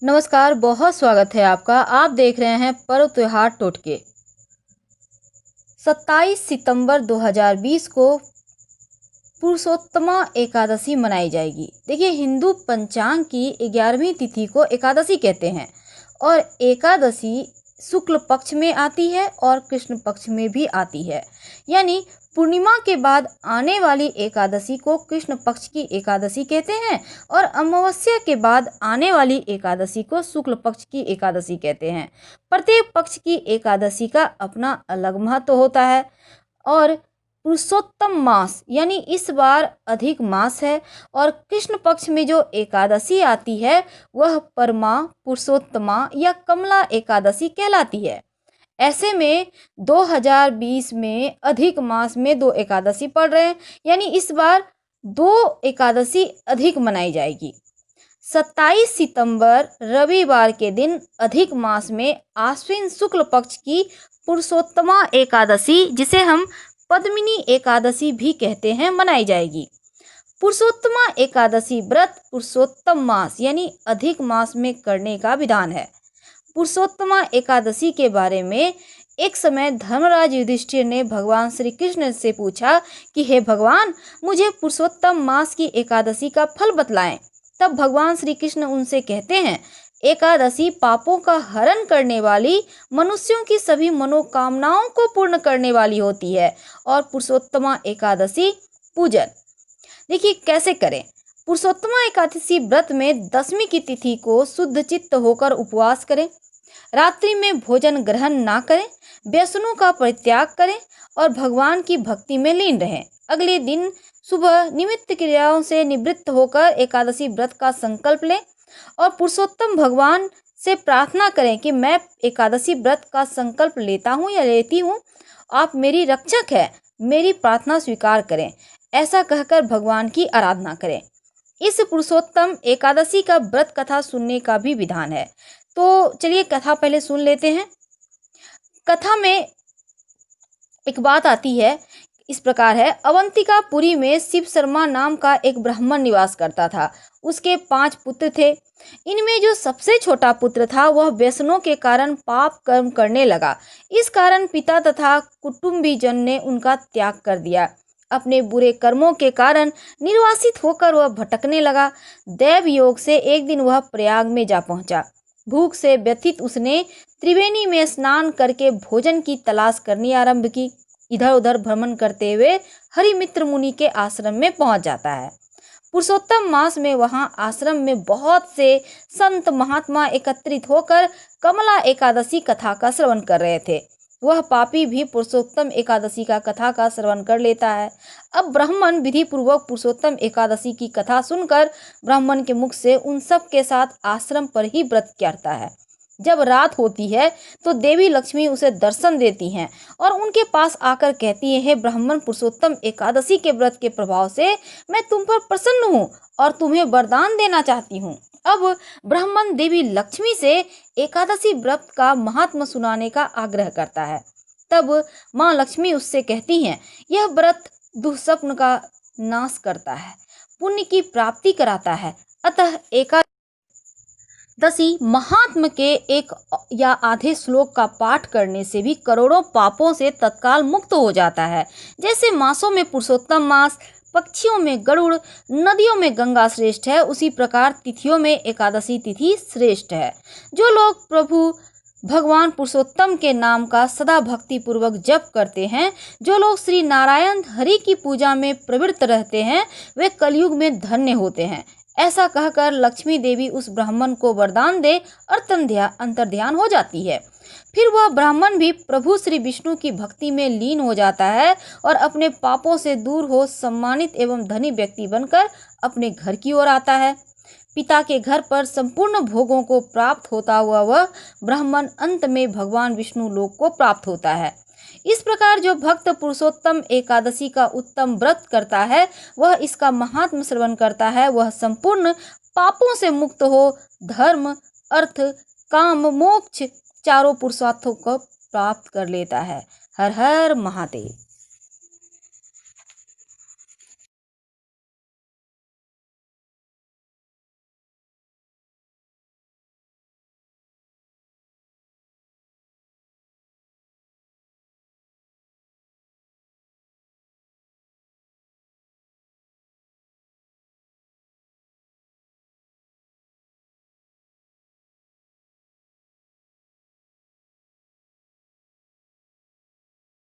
नमस्कार, बहुत स्वागत है आपका। आप देख रहे हैं पर्व त्योहार टोटके। 27 सितंबर 2020 को पुरुषोत्तमा एकादशी मनाई जाएगी। देखिए, हिंदू पंचांग की 11वीं तिथि को एकादशी कहते हैं और एकादशी शुक्ल पक्ष में आती है और कृष्ण पक्ष में भी आती है। यानी पूर्णिमा के बाद आने वाली एकादशी को कृष्ण पक्ष की एकादशी कहते हैं और अमावस्या के बाद आने वाली एकादशी को शुक्ल पक्ष की एकादशी कहते हैं। प्रत्येक पक्ष की एकादशी का अपना अलग महत्व होता है और पुरुषोत्तम मास यानी इस बार अधिक मास है और कृष्ण पक्ष में जो एकादशी आती है वह परमा, पुरुषोत्तमा या कमला एकादशी कहलाती है। ऐसे में 2020 में अधिक मास में दो एकादशी पड़ रहे हैं, यानी इस बार दो एकादशी अधिक मनाई जाएगी। 27 सितंबर रविवार के दिन अधिक मास में आश्विन शुक्ल पक्ष की पुरुषोत्तमा एकादशी, जिसे हम पद्मिनी एकादशी भी कहते हैं, मनाई जाएगी। पुरुषोत्तमा एकादशी व्रत पुरुषोत्तम मास यानी अधिक मास में करने का विधान है। पुरुषोत्तमा एकादशी के बारे में एक समय धर्मराज युधिष्ठिर ने भगवान श्री कृष्ण से पूछा कि हे भगवान, मुझे पुरुषोत्तम मास की एकादशी का फल बतलाएं। तब भगवान श्री कृष्ण उनसे कहते हैं, एकादशी पापों का हरण करने वाली, मनुष्यों की सभी मनोकामनाओं को पूर्ण करने वाली होती है और पुरुषोत्तमा एकादशी पूजन। देखिए कैसे करें। पुरुषोत्तमा एकादशी व्रत में 10वीं की तिथि को शुद्ध चित्त होकर उपवास करें, रात्रि में भोजन ग्रहण ना करें, व्यसनों का परित्याग करें और भगवान की भक्ति में लीन रहें। अगले दिन सुबह निमित्त क्रियाओं से निवृत्त होकर एकादशी व्रत का संकल्प लें और पुरुषोत्तम भगवान से प्रार्थना करें कि मैं एकादशी व्रत का संकल्प लेता हूँ या लेती हूँ, आप मेरी रक्षक है, मेरी प्रार्थना स्वीकार करें। ऐसा कहकर भगवान की आराधना करें। इस पुरुषोत्तम एकादशी का व्रत कथा सुनने का भी विधान है, तो चलिए कथा पहले सुन लेते हैं। कथा में एक बात आती है, इस प्रकार है। अवंतिकापुरी में शिव शर्मा नाम का एक ब्राह्मण निवास करता था। उसके 5 पुत्र थे। इनमें जो सबसे छोटा पुत्र था वह व्यसनों के कारण पाप कर्म करने लगा। इस कारण पिता तथा कुटुंबीजन ने उनका त्याग कर दिया। अपने बुरे कर्मों के कारण निर्वासित होकर वह भटकने लगा। दैव योग से एक दिन वह प्रयाग में जा पहुंचा। भूख से व्यथित उसने त्रिवेणी में स्नान करके भोजन की तलाश करनी आरंभ की। इधर उधर भ्रमण करते हुए हरिमित्र मुनि के आश्रम में पहुंच जाता है। पुरुषोत्तम मास में वहां आश्रम में बहुत से संत महात्मा एकत्रित होकर कमला एकादशी कथा का श्रवण कर रहे थे। वह पापी भी पुरुषोत्तम एकादशी का कथा का श्रवण कर लेता है। अब ब्राह्मण विधि पूर्वक पुरुषोत्तम एकादशी की कथा सुनकर ब्राह्मण के मुख से उन सब के साथ आश्रम पर ही व्रत करता है। जब रात होती है तो देवी लक्ष्मी उसे दर्शन देती हैं और उनके पास आकर कहती है, हे ब्राह्मण, पुरुषोत्तम एकादशी के व्रत के प्रभाव से मैं तुम पर प्रसन्न हूँ और तुम्हें वरदान देना चाहती हूँ। अब ब्राह्मण देवी लक्ष्मी से एकादशी व्रत का महात्म सुनाने का आग्रह करता है। तब माँ लक्ष्मी उससे कहती हैं, यह व्रत दुःस्वप्न का नाश करता है, पुण्य की प्राप्ति कराता है। अतः एकादशी महात्म के एक या आधे श्लोक का पाठ करने से भी करोड़ों पापों से तत्काल मुक्त हो जाता है। जैसे मासों में पुरुषोत्तम मास, पक्षियों में गरुड़, नदियों में गंगा श्रेष्ठ है, उसी प्रकार तिथियों में एकादशी तिथि श्रेष्ठ है। जो लोग प्रभु भगवान पुरुषोत्तम के नाम का सदा भक्ति पूर्वक जप करते हैं, जो लोग श्री नारायण हरि की पूजा में प्रवृत्त रहते हैं, वे कलयुग में धन्य होते हैं। ऐसा कहकर लक्ष्मी देवी उस ब्राह्मण को वरदान दे अंतर्ध्यान हो जाती है। फिर वह ब्राह्मण भी प्रभु श्री विष्णु की भक्ति में लीन हो जाता है और अपने पापों से दूर हो सम्मानित एवं धनी व्यक्ति बनकर अपने घर की ओर आता है। पिता के घर पर संपूर्ण भोगों को प्राप्त होता हुआ वह ब्राह्मण अंत में भगवान विष्णु लोक को प्राप्त होता है। इस प्रकार जो भक्त पुरुषोत्तम एकादशी का उत्तम व्रत करता है, वह इसका महात्म श्रवण करता है, वह संपूर्ण पापों से मुक्त हो धर्म, अर्थ, काम, मोक्ष चारों पुरुषार्थों को प्राप्त कर लेता है। हर हर महादेव।